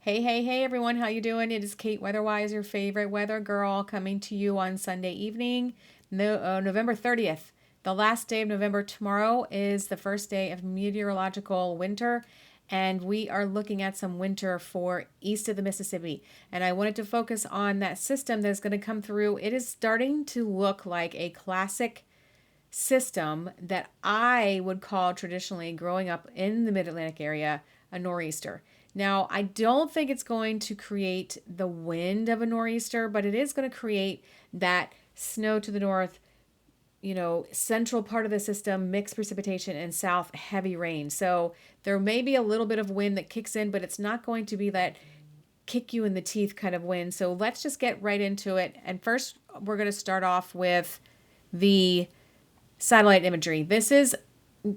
Hey everyone, how you doing? It is Kate Weatherwise, your favorite weather girl, coming to you on Sunday evening, November 30th. The last day of November. Tomorrow is the first day of meteorological winter, and we are looking at some winter for east of the Mississippi. And I wanted to focus on that system that's going to come through. It is starting to look like a classic system that I would call traditionally, growing up in the Mid Atlantic area, a nor'easter. Now, I don't think it's going to create the wind of a nor'easter, but it is going to create that snow to the north, central part of the system, mixed precipitation, and south heavy rain. So there may be a little bit of wind that kicks in, but it's not going to be that kick you in the teeth kind of wind. So let's just get right into it. And first, we're going to start off with the satellite imagery. This is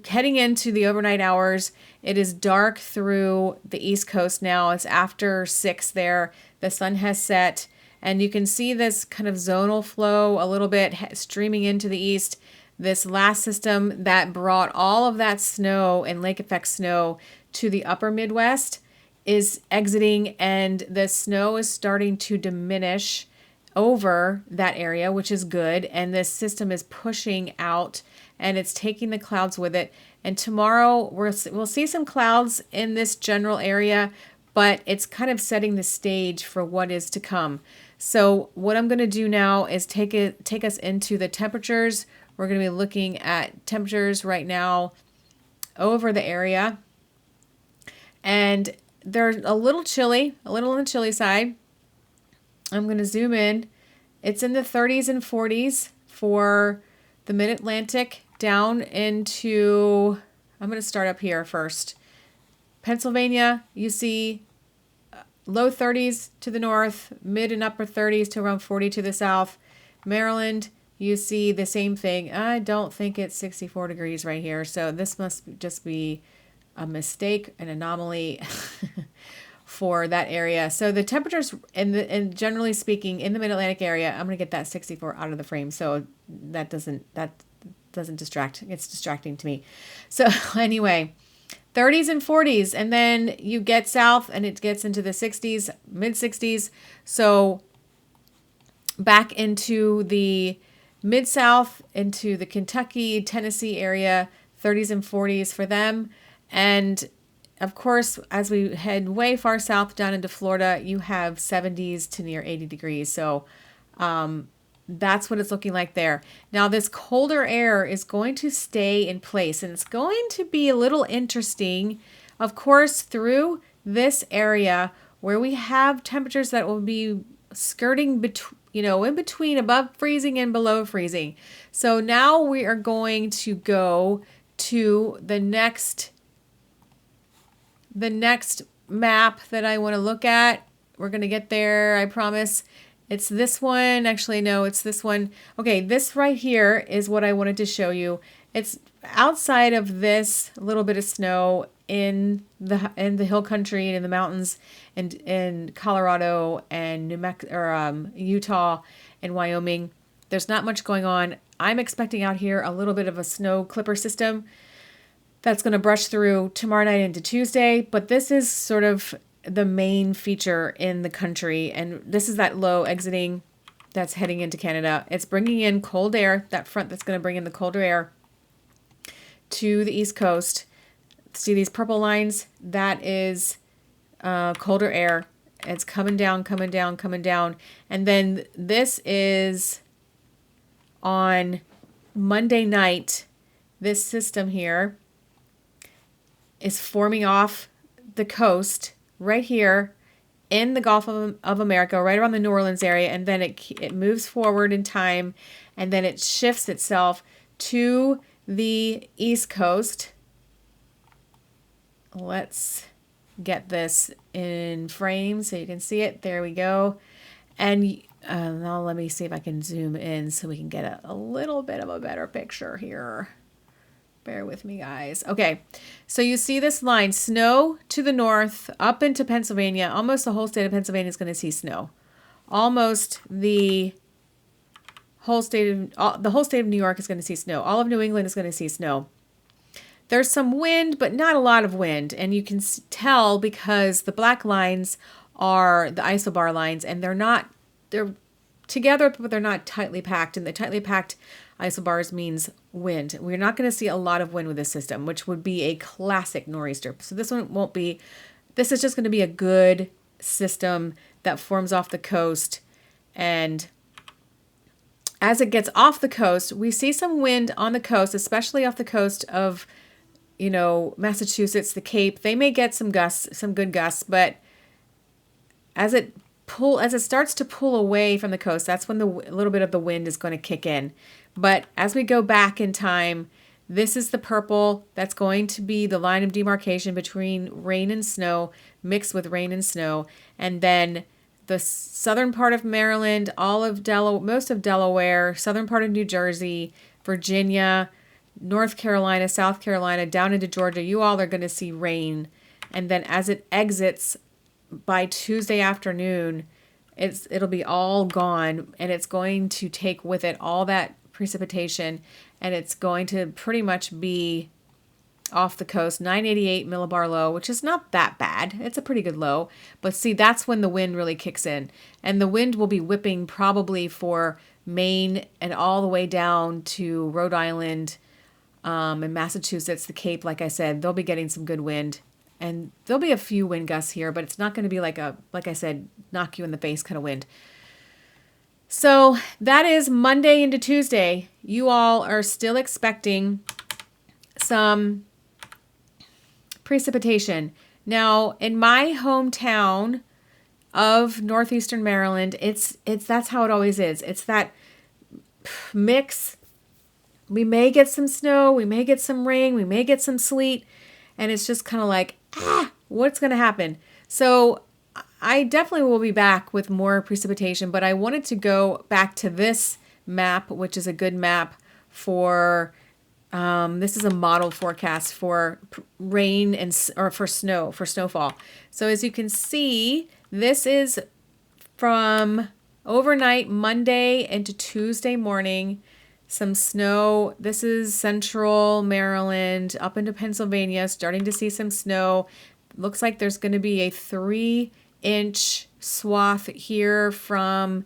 heading into the overnight hours. It is dark through the East Coast now. It's after 6 there. The sun has set, and you can see this kind of zonal flow a little bit streaming into the east. This last system that brought all of that snow and lake effect snow to the upper Midwest is exiting, and the snow is starting to diminish over that area, which is good. And this system is pushing out and it's taking the clouds with it. And tomorrow we'll see some clouds in this general area, but it's kind of setting the stage for what is to come. So what I'm going to do now is take us into the temperatures. We're going to be looking at temperatures right now over the area. And they're a little chilly, a little on the chilly side. I'm going to zoom in. It's in the 30s and 40s for the Mid-Atlantic down into, I'm going to start up here first. Pennsylvania, you see low 30s to the north, mid and upper 30s to around 40 to the south. Maryland, you see the same thing. I don't think it's 64 degrees right here, so this must just be a mistake, an anomaly. For that area. So the temperatures and generally speaking in the Mid-Atlantic area, I'm going to get that 64 out of the frame. So that doesn't distract. It's distracting to me. So anyway, 30s and 40s, and then you get south and it gets into the 60s, mid 60s. So back into the mid south, into the Kentucky, Tennessee area, 30s and 40s for them. And of course, as we head way far south down into Florida, you have 70s to near 80 degrees. So that's what it's looking like there. Now, this colder air is going to stay in place, and it's going to be a little interesting, of course, through this area where we have temperatures that will be skirting in between above freezing and below freezing. So now we are going to go to the next map that I want to look at. We're going to get there, I promise. It's this one. Actually, no, it's this one. Okay, this right here is what I wanted to show you. It's outside of this little bit of snow in the hill country and in the mountains and in Colorado and Utah and Wyoming. There's not much going on. I'm expecting out here a little bit of a snow clipper system that's going to brush through tomorrow night into Tuesday, but this is sort of the main feature in the country, and this is that low exiting that's heading into Canada. It's bringing in cold air, that front that's going to bring in the colder air to the East Coast. See these purple lines? That is colder air. It's coming down, coming down, coming down. And then this is on Monday night, this system here is forming off the coast right here in the Gulf of America, right around the New Orleans area, and then it moves forward in time, and then it shifts itself to the East Coast. Let's get this in frame so you can see it. There we go. And now let me see if I can zoom in so we can get a little bit of a better picture here. Bear with me, guys. Okay, so you see this line, snow to the north, up into Pennsylvania. Almost the whole state of Pennsylvania is going to see snow. Almost the whole state of New York is going to see snow. All of New England is going to see snow. there's some wind, but not a lot of wind. And you can tell because the black lines are the isobar lines, and they're together, but they're not tightly packed. And the tightly packed isobars means wind. We're not going to see a lot of wind with this system, which would be a classic nor'easter. So this one won't be, this is just going to be a good system that forms off the coast. And as it gets off the coast, we see some wind on the coast, especially off the coast of, Massachusetts, the Cape. They may get some gusts, some good gusts, but as it starts to pull away from the coast, that's when a little bit of the wind is going to kick in. But as we go back in time, this is the purple. That's going to be the line of demarcation between rain and snow, mixed with rain and snow. And then the southern part of Maryland, most of Delaware, southern part of New Jersey, Virginia, North Carolina, South Carolina, down into Georgia, you all are going to see rain. And then as it exits by Tuesday afternoon, it'll be all gone, and it's going to take with it all that precipitation, and it's going to pretty much be off the coast, 988 millibar low, which is not that bad. It's a pretty good low. But see, that's when the wind really kicks in. And the wind will be whipping probably for Maine and all the way down to Rhode Island and Massachusetts, the Cape. Like I said, they'll be getting some good wind. And there'll be a few wind gusts here, but it's not going to be like I said, knock you in the face kind of wind. So that is Monday into Tuesday. You all are still expecting some precipitation. Now, in my hometown of northeastern Maryland, that's how it always is. It's that mix. We may get some snow, we may get some rain, we may get some sleet, and it's just kind of like, what's going to happen? So I definitely will be back with more precipitation, but I wanted to go back to this map, which is a good map for, this is a model forecast for rain or for snowfall. So as you can see, this is from overnight Monday into Tuesday morning. Some snow. This is central Maryland up into Pennsylvania, starting to see some snow. Looks like there's going to be a 3-inch swath here from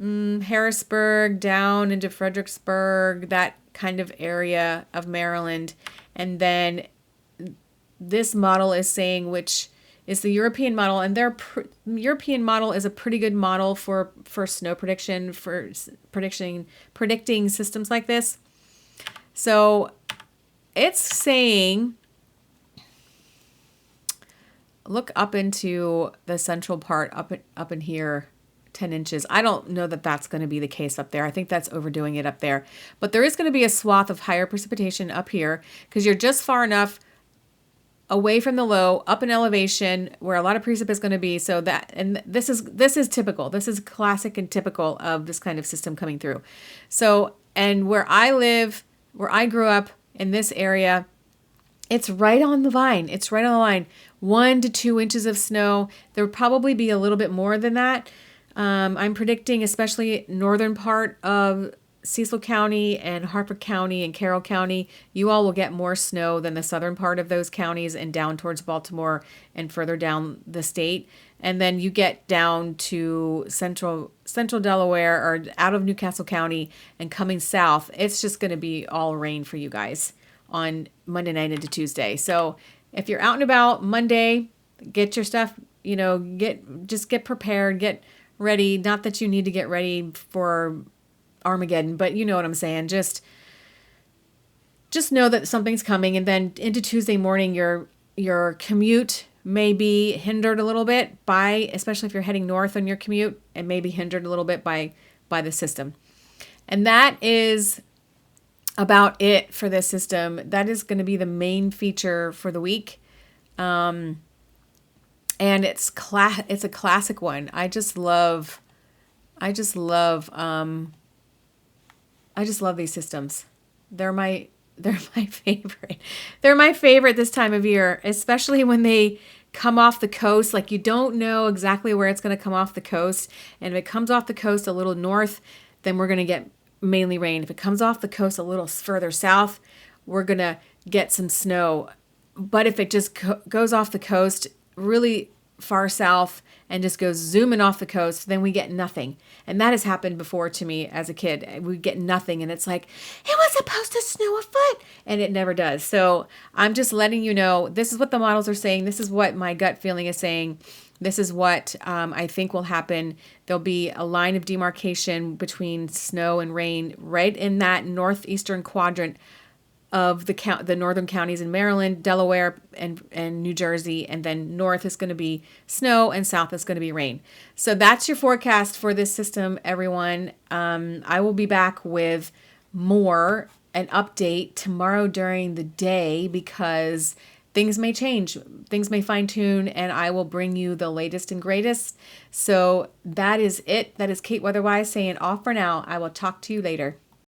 Harrisburg down into Fredericksburg, that kind of area of Maryland. And then this model is saying, which is the European model, and their European model is a pretty good model for snow prediction, for predicting systems like this. So it's saying, look up into the central part, up in here, 10 inches. I don't know that that's going to be the case up there. I think that's overdoing it up there. But there is going to be a swath of higher precipitation up here because you're just far enough away from the low, up in elevation where a lot of precip is going to be. So that, and this is typical. This is classic and typical of this kind of system coming through. So, and where I live, where I grew up in this area, it's right on the line. It's right on the line. 1 to 2 inches of snow. There would probably be a little bit more than that. I'm predicting, especially northern part of Cecil County and Harford County and Carroll County, you all will get more snow than the southern part of those counties and down towards Baltimore and further down the state. And then you get down to central Delaware or out of Newcastle County and coming south. It's just going to be all rain for you guys on Monday night into Tuesday. So if you're out and about Monday, get your stuff, get prepared, get ready. Not that you need to get ready for Armageddon, but you know what I'm saying. Just know that something's coming, and then into Tuesday morning, your commute may be hindered a little bit by, especially if you're heading north on your commute, it may be hindered a little bit by the system. And that is about it for this system. That is going to be the main feature for the week. And it's a classic one. I just love these systems. They're my favorite. They're my favorite this time of year, especially when they come off the coast. Like, you don't know exactly where it's going to come off the coast. And if it comes off the coast a little north, then we're going to get mainly rain. If it comes off the coast a little further south, we're going to get some snow. But if it just goes off the coast really far south and just goes zooming off the coast, then we get nothing. And that has happened before to me as a kid. We get nothing, and it's like, it was supposed to snow a foot, and it never does. So I'm just letting you know, this is what the models are saying. This is what my gut feeling is saying. This is what I think will happen. There'll be a line of demarcation between snow and rain right in that northeastern quadrant of the northern counties in Maryland, Delaware, and New Jersey, and then north is going to be snow and south is going to be rain. So that's your forecast for this system, everyone. I will be back with an update tomorrow during the day because things may change, things may fine tune, and I will bring you the latest and greatest. So that is it. That is Kate Weatherwise saying off for now. I will talk to you later.